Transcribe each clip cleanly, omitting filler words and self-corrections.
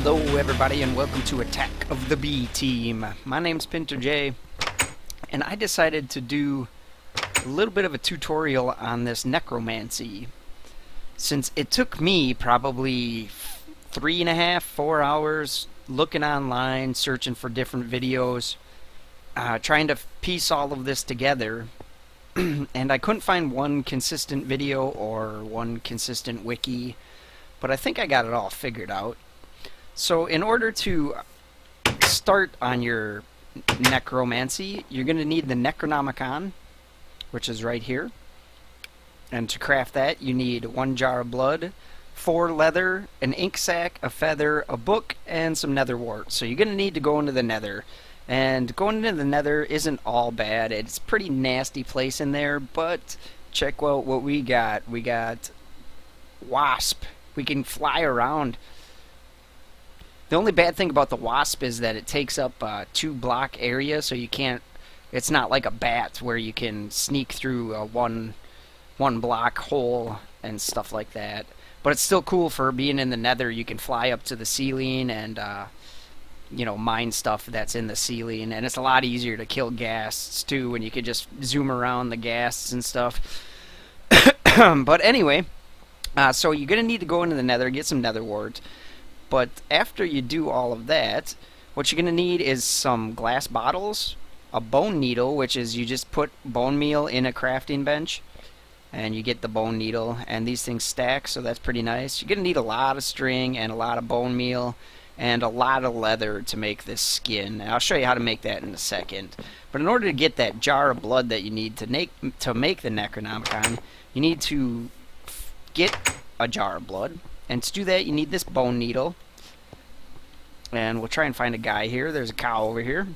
Hello everybody and welcome to Attack of the B Team. My name's PinterJ and I decided to do a little bit of a tutorial on this necromancy. Since it took me probably 3.5, 4 hours looking online, searching for different videos, trying to piece all of this together, and I couldn't find one consistent video or one consistent wiki, but I think I got it all figured out. So in order to start on your necromancy, you're going to need the Necronomicon, which is right here. And to craft that, you need 1 jar of blood, 4 leather, an ink sac, a feather, a book, and some nether wart. So you're going to need to go into the nether. And going into the nether isn't all bad. It's a pretty nasty place in there, but check out what we got. We got wasp. We can fly around. The only bad thing about the wasp is that it takes up a 2-block area, so you can't. It's not like a bat where you can sneak through a one block hole and stuff like that. But it's still cool for being in the nether. You can fly up to the ceiling and mine stuff that's in the ceiling, and it's a lot easier to kill ghasts too when you can just zoom around the ghasts and stuff. But anyway, so you're gonna need to go into the nether, get some nether wart. But after you do all of that, what you're going to need is some glass bottles, a bone needle, which is you just put bone meal in a crafting bench, and you get the bone needle, and these things stack, so that's pretty nice. You're going to need a lot of string and a lot of bone meal and a lot of leather to make this skin. And I'll show you how to make that in a second. But in order to get that jar of blood that you need to make the Necronomicon, you need to get a jar of blood. And to do that, you need this bone needle. And we'll try and find a guy here. There's a cow over here.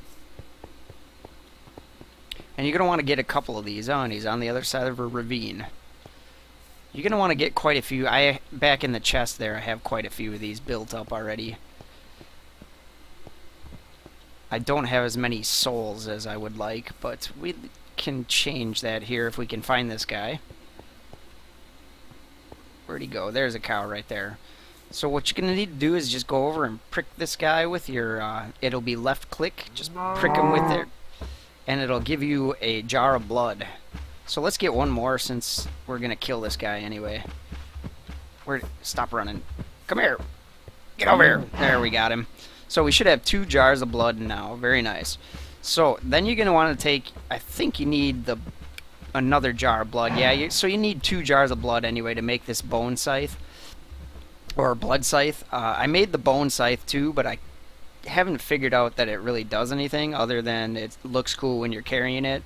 And you're going to want to get a couple of these on. He's on the other side of a ravine. You're going to want to get quite a few. Back in the chest there, I have quite a few of these built up already. I don't have as many souls as I would like, but we can change that here if we can find this guy. Where'd he go? There's a cow right there. So what you're going to need to do is just go over and prick this guy with your, it'll be left click. Just prick him with it, and it'll give you a jar of blood. So let's get one more since we're going to kill this guy anyway. Stop running. Come here. Get over here. There, we got him. So we should have 2 jars of blood now. Very nice. So then you're going to want to take, I think you need another jar of blood. Yeah, so you need 2 jars of blood anyway to make this bone scythe. Or blood scythe. I made the bone scythe too, but I haven't figured out that it really does anything other than it looks cool when you're carrying it.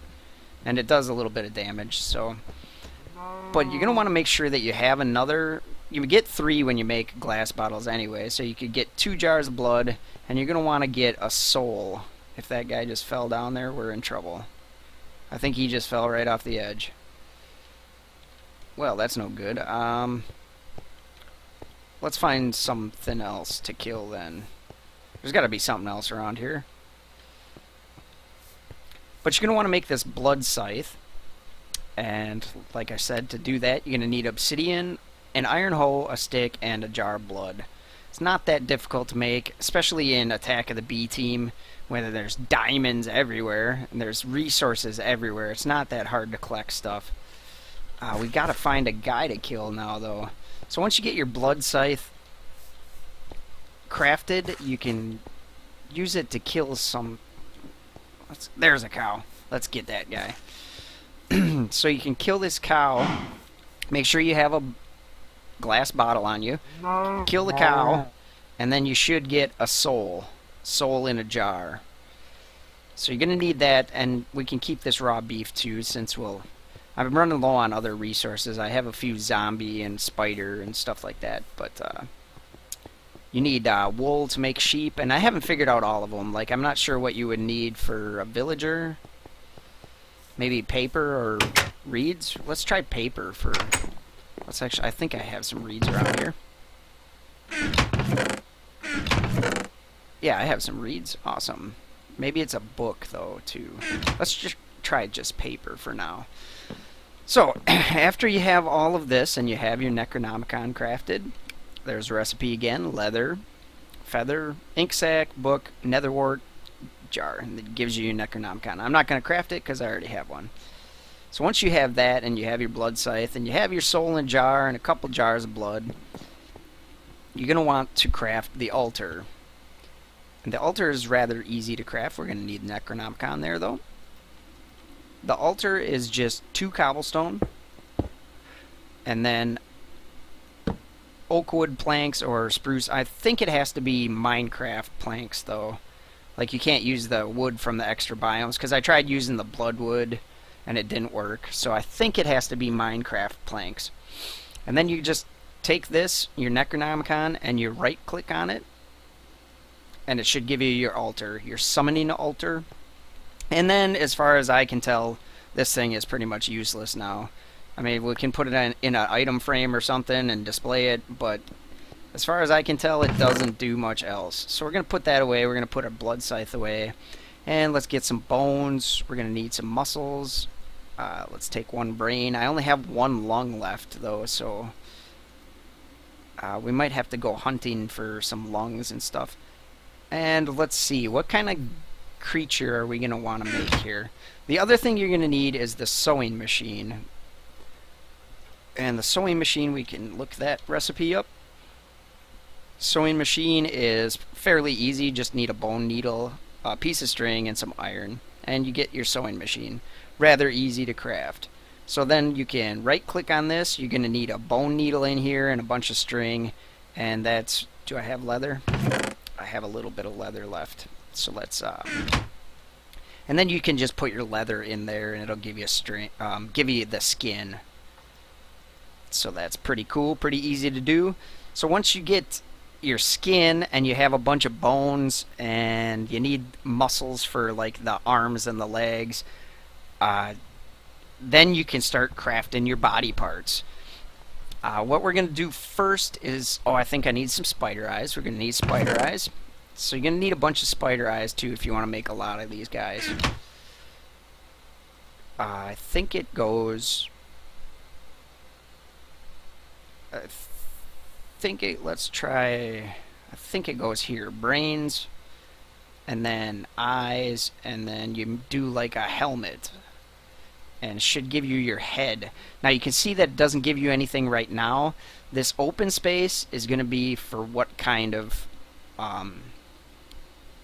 And it does a little bit of damage, so. But you're going to want to make sure that you have another. You get 3 when you make glass bottles anyway, so you could get 2 jars of blood, and you're going to want to get a soul. If that guy just fell down there, we're in trouble. I think he just fell right off the edge. Well, that's no good. Let's find something else to kill then. There's got to be something else around here. But you're going to want to make this blood scythe. And like I said, to do that, you're going to need obsidian, an iron hoe, a stick, and a jar of blood. It's not that difficult to make, especially in Attack of the B Team, where there's diamonds everywhere, and there's resources everywhere. It's not that hard to collect stuff. We gotta find a guy to kill now, though. So once you get your blood scythe crafted, you can use it to kill some. There's a cow. Let's get that guy. So you can kill this cow. Make sure you have a glass bottle on you. Kill the cow, and then you should get a soul. Soul in a jar. So you're gonna need that, and we can keep this raw beef too, since I'm running low on other resources. I have a few zombie and spider and stuff like that, but you need wool to make sheep, and I haven't figured out all of them. Like, I'm not sure what you would need for a villager. Maybe paper or reeds. Let's try paper for. I think I have some reeds around here. Yeah, I have some reeds. Awesome. Maybe it's a book, though, too. Let's just try just paper for now. So, after you have all of this and you have your Necronomicon crafted, there's a recipe again. Leather, feather, ink sac, book, netherwort, jar, and it gives you your Necronomicon. I'm not going to craft it because I already have one. So once you have that, and you have your blood scythe, and you have your soul in a jar and a couple jars of blood, you're going to want to craft the altar. And the altar is rather easy to craft. We're going to need Necronomicon there, though. The altar is just 2 cobblestone, and then oak wood planks or spruce. I think it has to be Minecraft planks, though. Like, you can't use the wood from the extra biomes, because I tried using the blood wood, and it didn't work. So I think it has to be Minecraft planks. And then you just take this, your Necronomicon, and you right-click on it, and it should give you your altar, your summoning altar. And then, as far as I can tell, this thing is pretty much useless now. I mean, we can put it in an item frame or something and display it, but as far as I can tell, it doesn't do much else. So we're going to put that away. We're going to put our blood scythe away. And let's get some bones. We're going to need some muscles. Let's take 1 brain. I only have 1 lung left, though, so we might have to go hunting for some lungs and stuff. And let's see, what kind of creature are we going to want to make here? The other thing you're going to need is the sewing machine. And the sewing machine, we can look that recipe up. Sewing machine is fairly easy. Just need a bone needle, a piece of string, and some iron, and you get your sewing machine. Rather easy to craft. So then you can right click on this. You're going to need a bone needle in here and a bunch of string, and that's, do I have leather? I have a little bit of leather left. So let's and then you can just put your leather in there, and it'll give you a string, give you the skin. So that's pretty cool, pretty easy to do. So once you get your skin and you have a bunch of bones and you need muscles for like the arms and the legs, then you can start crafting your body parts. What we're going to do first is, I think I need some spider eyes. We're going to need spider eyes. So you're going to need a bunch of spider eyes too if you want to make a lot of these guys. I think it goes... let's try, I think it goes here, brains, and then eyes, and then you do like a helmet, and it should give you your head. Now you can see that it doesn't give you anything right now. This open space is going to be for what kind of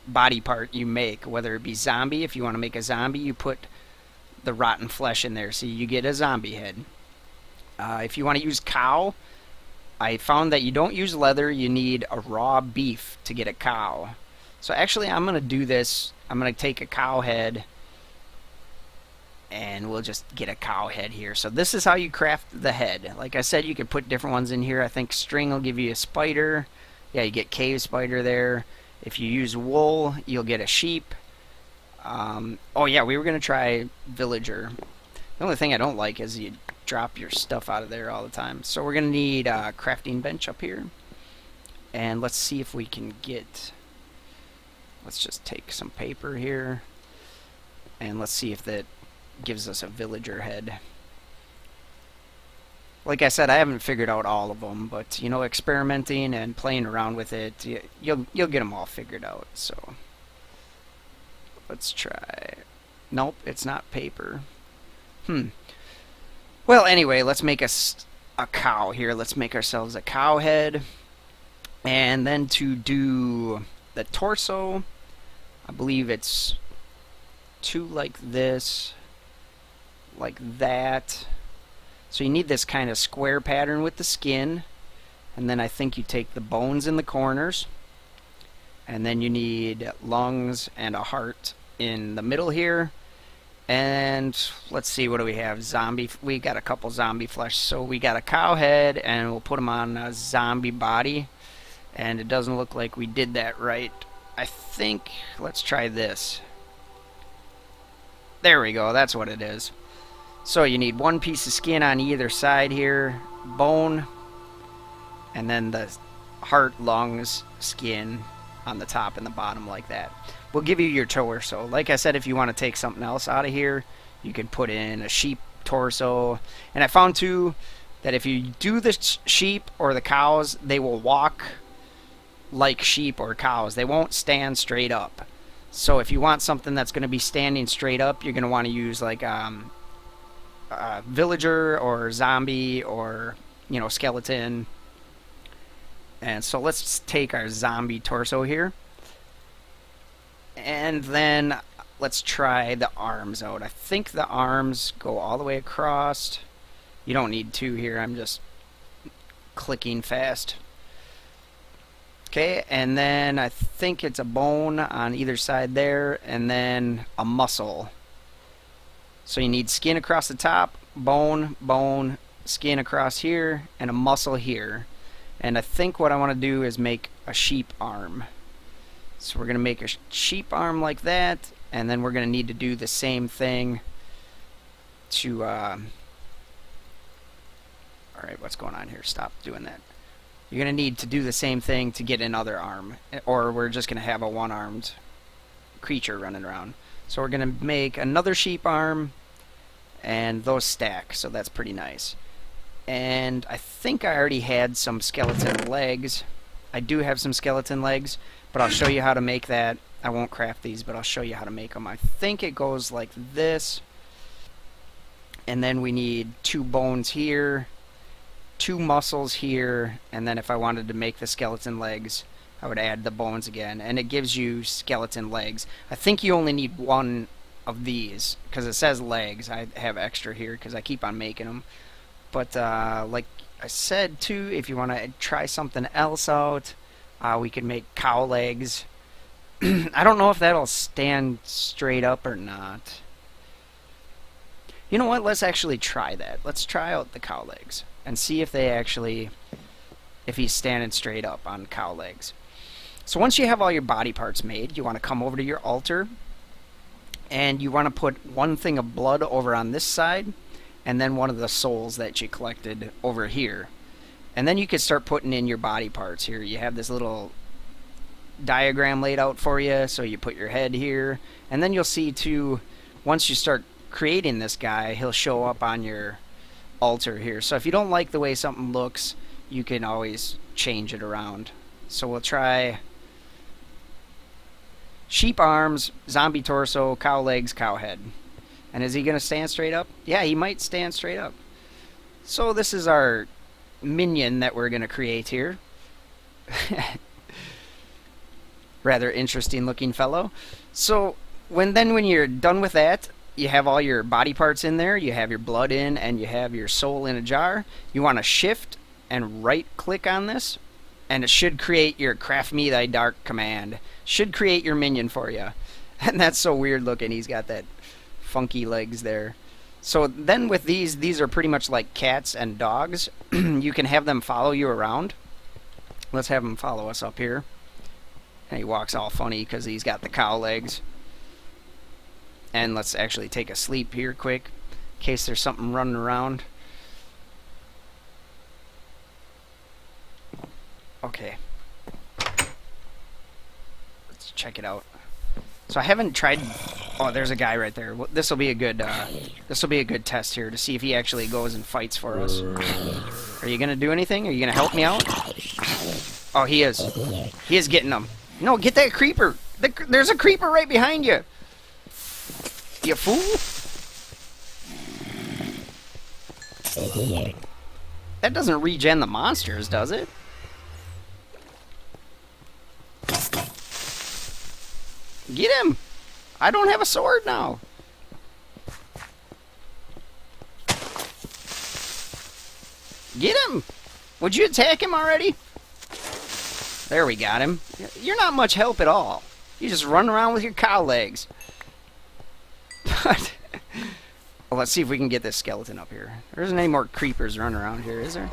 body part you make, whether it be zombie. If you want to make a zombie, you put the rotten flesh in there, so you get a zombie head. If you want to use cow, I found that you don't use leather, you need a raw beef to get a cow. So actually I'm going to do this. I'm going to take a cow head, and we'll just get a cow head here. So this is how you craft the head. Like I said, you can put different ones in here. I think string will give you a spider. Yeah, you get cave spider there. If you use wool, you'll get a sheep. Oh yeah, we were going to try villager. The only thing I don't like is you drop your stuff out of there all the time. So we're going to need a crafting bench up here. And let's see if we can get... Let's just take some paper here. And let's see if that gives us a villager head. Like I said, I haven't figured out all of them, but, you know, experimenting and playing around with it, you'll get them all figured out. So let's try... Nope, it's not paper. Well, anyway, let's make us a cow here. Let's make ourselves a cow head. And then to do the torso, I believe it's 2 like this, like that. So you need this kind of square pattern with the skin. And then I think you take the bones in the corners. And then you need lungs and a heart in the middle here. And let's see, what do we have? Zombie. We got a couple zombie flesh. So we got a cow head, and we'll put them on a zombie body. And it doesn't look like we did that right. I think, let's try this. There we go, that's what it is. So you need 1 piece of skin on either side here, bone, and then the heart, lungs, skin on the top and the bottom like that. We'll give you your torso. Like I said, if you want to take something else out of here, you can put in a sheep torso. And I found too that if you do the sheep or the cows, they will walk like sheep or cows. They won't stand straight up. So if you want something that's going to be standing straight up, you're going to want to use like villager or zombie or, you know, skeleton. And so let's take our zombie torso here. And then let's try the arms out. I think the arms go all the way across. You don't need two here. I'm just clicking fast. Okay, and then I think it's a bone on either side there, and then a muscle. So you need skin across the top, bone, bone, skin across here, and a muscle here. And I think what I want to do is make a sheep arm. So we're going to make a sheep arm like that, and then we're going to need to do the same thing to... Alright, what's going on here? Stop doing that. You're going to need to do the same thing to get another arm, or we're just going to have a one-armed creature running around. So we're going to make another sheep arm, and those stack, so that's pretty nice. And I think I already had some skeleton legs. I do have some skeleton legs, but I'll show you how to make that. I won't craft these, but I'll show you how to make them. I think it goes like this, and then we need 2 bones here, 2 muscles here, and then if I wanted to make the skeleton legs, I would add the bones again, and it gives you skeleton legs. I think you only need 1 of these, because it says legs. I have extra here, because I keep on making them. But like I said, too, if you want to try something else out, we could make cow legs. I don't know if that'll stand straight up or not. You know what? Let's actually try that. Let's try out the cow legs and see if they actually, if he's standing straight up on cow legs. So once you have all your body parts made, you want to come over to your altar, and you want to put 1 thing of blood over on this side, and then 1 of the souls that you collected over here. And then you can start putting in your body parts here. You have this little diagram laid out for you, so you put your head here, and then you'll see too, once you start creating this guy, he'll show up on your altar here. So if you don't like the way something looks, you can always change it around. So we'll try sheep arms, zombie torso, cow legs, cow head. And is he going to stand straight up? Yeah, he might stand straight up. So this is our minion that we're going to create here. Rather interesting looking fellow. So when you're done with that, you have all your body parts in there, you have your blood in, and you have your soul in a jar. You want to shift and right click on this, and it should create your craft me thy dark command. Should create your minion for you. And that's so weird looking. He's got that funky legs there. So then with these are pretty much like cats and dogs. You can have them follow you around. Let's have him follow us up here. And he walks all funny because he's got the cow legs. And let's actually take a sleep here quick, in case there's something running around. Okay. Let's check it out. So I haven't tried... Oh, there's a guy right there. This will be a good test here to see if he actually goes and fights for us. Are you gonna do anything? Are you gonna help me out? Oh, he is. He is getting them. No, get that creeper. There's a creeper right behind you. You fool! That doesn't regen the monsters, does it? Get him! I don't have a sword now. Get him! Would you attack him already? There, we got him. You're not much help at all. You just run around with your cow legs. But well, let's see if we can get this skeleton up here. There isn't any more creepers running around here, is there?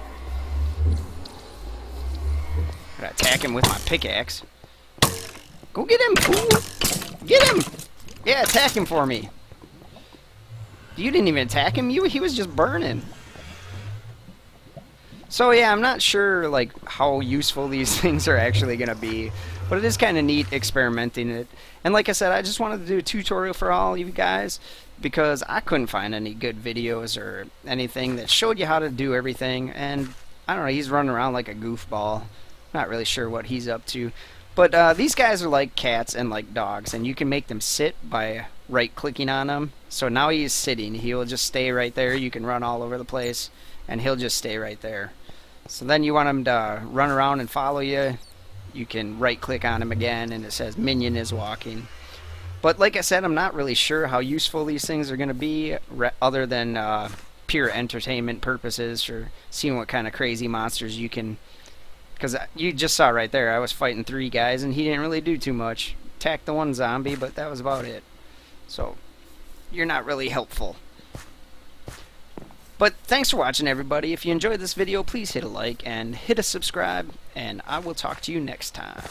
Gotta attack him with my pickaxe. Go get him, fool! Get him! Yeah, attack him for me. You didn't even attack him. He was just burning. So yeah, I'm not sure like how useful these things are actually gonna be, but it is kind of neat experimenting it. And like I said, I just wanted to do a tutorial for all you guys because I couldn't find any good videos or anything that showed you how to do everything. And I don't know, he's running around like a goofball. Not really sure what he's up to. But these guys are like cats and like dogs, and you can make them sit by right-clicking on them. So now he's sitting. He will just stay right there. You can run all over the place, and he'll just stay right there. So then you want him to run around and follow you. You can right-click on him again, and it says minion is walking. But like I said, I'm not really sure how useful these things are going to be, other than pure entertainment purposes, for seeing what kind of crazy monsters you can... Because you just saw right there, I was fighting 3 guys, and he didn't really do too much. Attacked the 1 zombie, but that was about it. So, you're not really helpful. But thanks for watching, everybody. If you enjoyed this video, please hit a like and hit a subscribe, and I will talk to you next time.